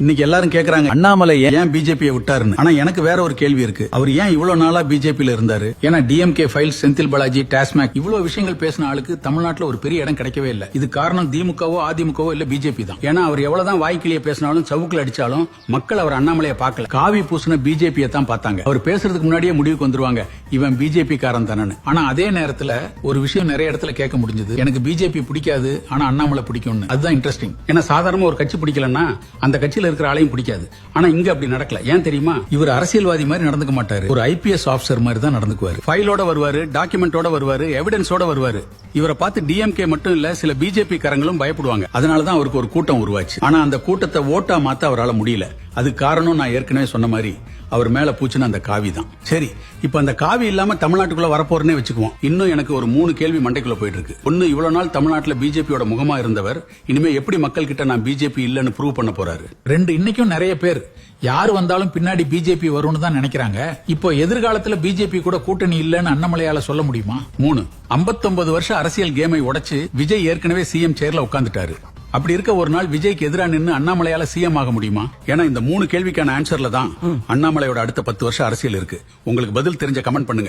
இன்னைக்கு எல்லாரும் கேக்குறாங்க அண்ணாமலை ஏன் பிஜேபியை விட்டாருன்னு. ஆனா எனக்கு வேற ஒரு கேள்வி இருக்கு. அவர் ஏன் இவ்வளவு நாளா பிஜேபியில இருந்தாரு? ஏன்னா டிஎம்கே ஃபைல், செந்தில் பாலாஜி, டாஸ்மாக் இவ்வளவு விஷயங்கள் பேசின ஆளுக்கு தமிழ்நாட்டுல ஒரு பெரிய இடம் கிடைக்கவே இல்லை. இது காரணம் திமுகவோ அதிமுகவோ இல்ல பிஜேபி தான். ஏன்னா அவர் எவ்வளவுதான் வாய்க்கிலேயே பேசினாலும் சவுக்குல அடிச்சாலும் மக்கள் அவர் அண்ணாமலையை பார்க்கல. காவி பூசின பிஜேபியை தான் பார்த்தாங்க. அவர் பேசுறதுக்கு முன்னாடியே முடிவுக்கு வந்துருவாங்க இவன் பிஜேபி காரன் தானே. ஆனா அதே நேரத்துல ஒரு விஷயம் நிறைய இடத்துல கேட்க முடிஞ்சது, எனக்கு பிஜேபி பிடிக்காது ஆனா அண்ணாமலை பிடிக்கும்னு. அதுதான் இன்ட்ரெஸ்டிங். ஏன்னா சாதாரண ஒரு கட்சி பிடிக்கலன்னா அந்த கட்சியில இருக்கிற ஆளையும் பிடிக்காது. ஆனா இங்க அப்படி நடக்கல. ஏன் தெரியுமா? இவர் அரசியல்வாதி மாதிரி நடந்துக்க மாட்டாரு. ஒரு ஐபிஎஸ் ஆபீசர் மாதிரி தான் நடந்துக்குவாரு. ஃபைலோட வருவாரு, டாக்குமெண்டோட வருவாரு, எவிடன்ஸோட வருவாரு. இவரை பார்த்து டிஎம்கே மட்டும் இல்ல சில பிஜேபி காரங்களும் பயப்படுவாங்க. அதனாலதான் அவருக்கு ஒரு கூட்டம் உருவாச்சு. ஆனா அந்த கூட்டத்தை ஓட்டா மாத்த அவரால் முடியல. அது காரணம் நான் ஏற்கனவே சொன்ன மாதிரி அவர் மேல பூச்சின அந்த காவி தான். சரி, இப்ப அந்த காவி இல்லாம தமிழ்நாட்டுக்குள்ள வரப்போறனே வச்சுக்குவோம். இன்னும் எனக்கு ஒரு 3 கேள்வி மண்டைக்குள்ள போயிட்டு இருக்கு. ஒன்னு, இவ்வளவு நாள் தமிழ்நாட்டுல பிஜேபியோட முகமா இருந்தவர் இனிமே எப்படி மக்கள் கிட்ட நான் பிஜேபி இல்லன்னு ப்ரூவ் பண்ண போறாரு? 2, இன்னைக்கும் நிறைய பேர் யாரு வந்தாலும் பின்னாடி பிஜேபி வரும்னு தான் நினைக்கிறாங்க. இப்போ எதிர்காலத்துல பிஜேபி கூட கூட்டணி இல்லன்னு அண்ணாமலையால சொல்ல முடியுமா? 3, 59 வருஷம் அரசியல் கேமை உடைச்சு விஜய் ஏற்கனவே சிஎம் சேர்ல உட்கார்ந்துட்டாரு. அப்படி இருக்க ஒரு நாள் விஜய்க்கு எதிராக நின்று அண்ணாமலையால சிஎம் ஆக முடியுமா? ஏன்னா இந்த 3 கேள்விக்கான ஆன்சர்ல தான் அண்ணாமலையோட அடுத்த 10 வருஷம் அரசியல் இருக்கு. உங்களுக்கு பதில் தெரிஞ்ச கமெண்ட் பண்ணுங்க.